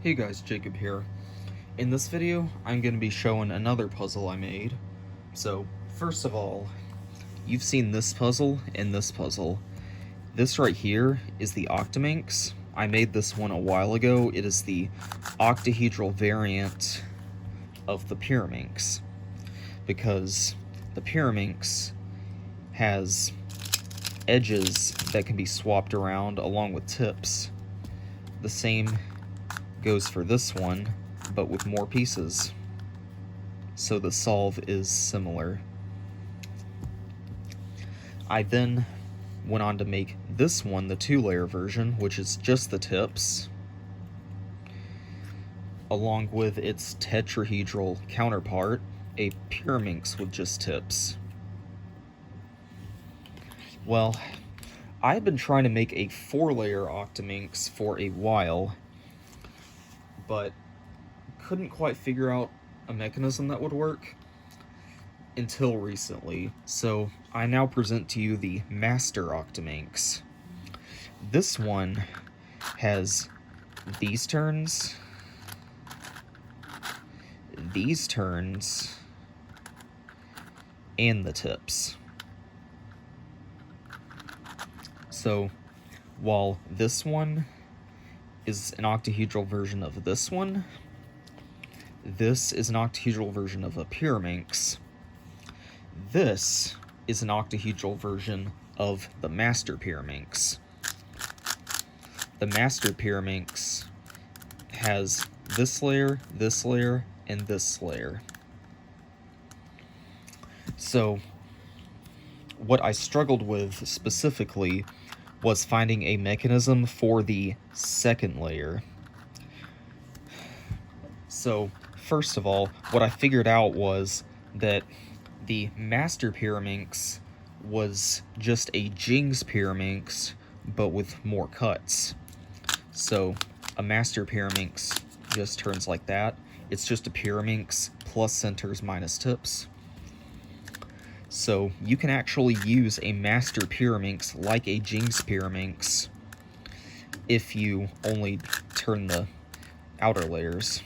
Hey guys, Jacob here. In this video, I'm going to be showing another puzzle I made. So, first of all, you've seen this puzzle and this puzzle. This right here is the Octaminx. I made this one a while ago. It is the octahedral variant of the pyraminx, because the pyraminx has edges that can be swapped around along with tips. The same goes for this one, but with more pieces. So the solve is similar. I then went on to make this one, the 2-layer version, which is just the tips, along with its tetrahedral counterpart, a pyraminx with just tips. Well, I've been trying to make a 4-layer octaminx for a while, but couldn't quite figure out a mechanism that would work until recently. So I now present to you the master octaminx. This one has these turns, and the tips. So while this one is an octahedral version of this one, this is an octahedral version of a pyraminx. This is an octahedral version of the master pyraminx. The master pyraminx has this layer, and this layer. So what I struggled with specifically was finding a mechanism for the second layer. So first of all, what I figured out was that the master pyraminx was just a Jing's pyraminx, but with more cuts. So a master pyraminx just turns like that. It's just a pyraminx plus centers minus tips. So you can actually use a master pyraminx like a Jing's pyraminx if you only turn the outer layers.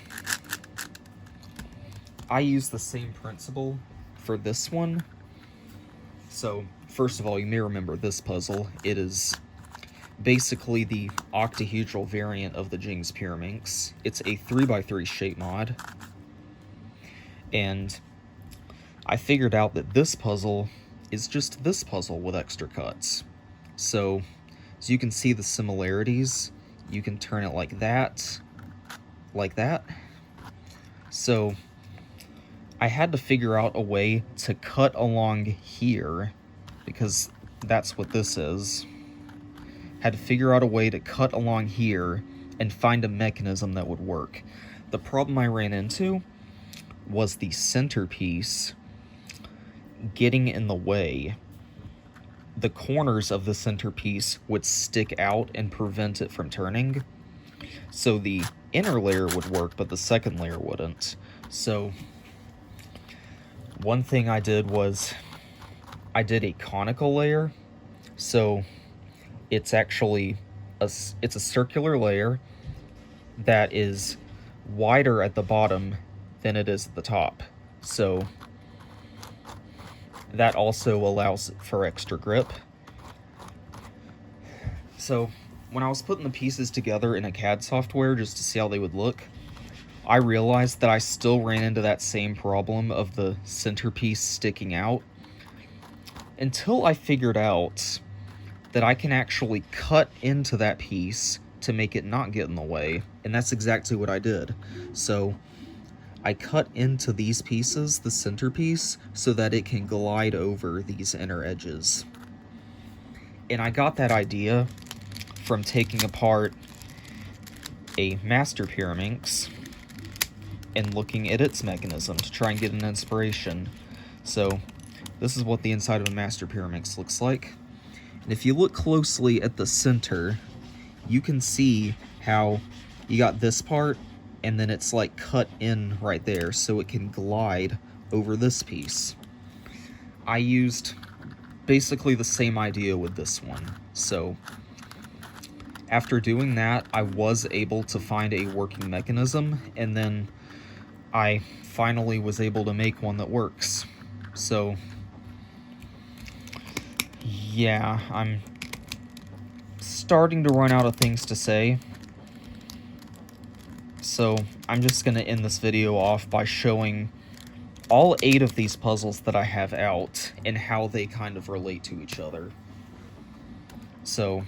I use the same principle for this one. So first of all, you may remember this puzzle. It is basically the octahedral variant of the Jing's pyraminx. It's a 3x3 shape mod, and I figured out that this puzzle is just this puzzle with extra cuts. So you can see the similarities. You can turn it like that, like that. So I had to figure out a way to cut along here, because that's what this is. Had to figure out a way to cut along here and find a mechanism that would work. The problem I ran into was the centerpiece getting in the way. The corners of the centerpiece would stick out and prevent it from turning. So the inner layer would work, but the second layer wouldn't. So one thing I did was I did a conical layer. So it's actually it's a circular layer that is wider at the bottom than it is at the top. So that also allows for extra grip. So when I was putting the pieces together in a CAD software just to see how they would look, I realized that I still ran into that same problem of the centerpiece sticking out, until I figured out that I can actually cut into that piece to make it not get in the way, and that's exactly what I did. So I cut into these pieces, the centerpiece, so that it can glide over these inner edges. And I got that idea from taking apart a master pyraminx and looking at its mechanism to try and get an inspiration. So this is what the inside of a master pyraminx looks like. And if you look closely at the center, you can see how you got this part, and then it's like cut in right there so it can glide over this piece. I used basically the same idea with this one. So After doing that, I was able to find a working mechanism, and then I finally was able to make one that works. So, yeah, I'm starting to run out of things to say. So, I'm just going to end this video off by showing all 8 of these puzzles that I have out and how they kind of relate to each other. So,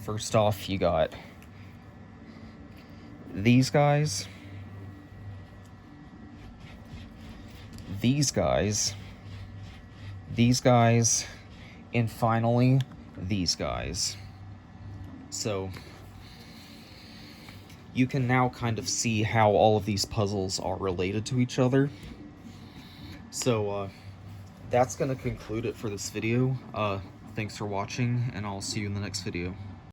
first off, you got these guys, these guys, these guys, and finally, these guys. So, you can now kind of see how all of these puzzles are related to each other. So, that's going to conclude it for this video. Thanks for watching, and I'll see you in the next video.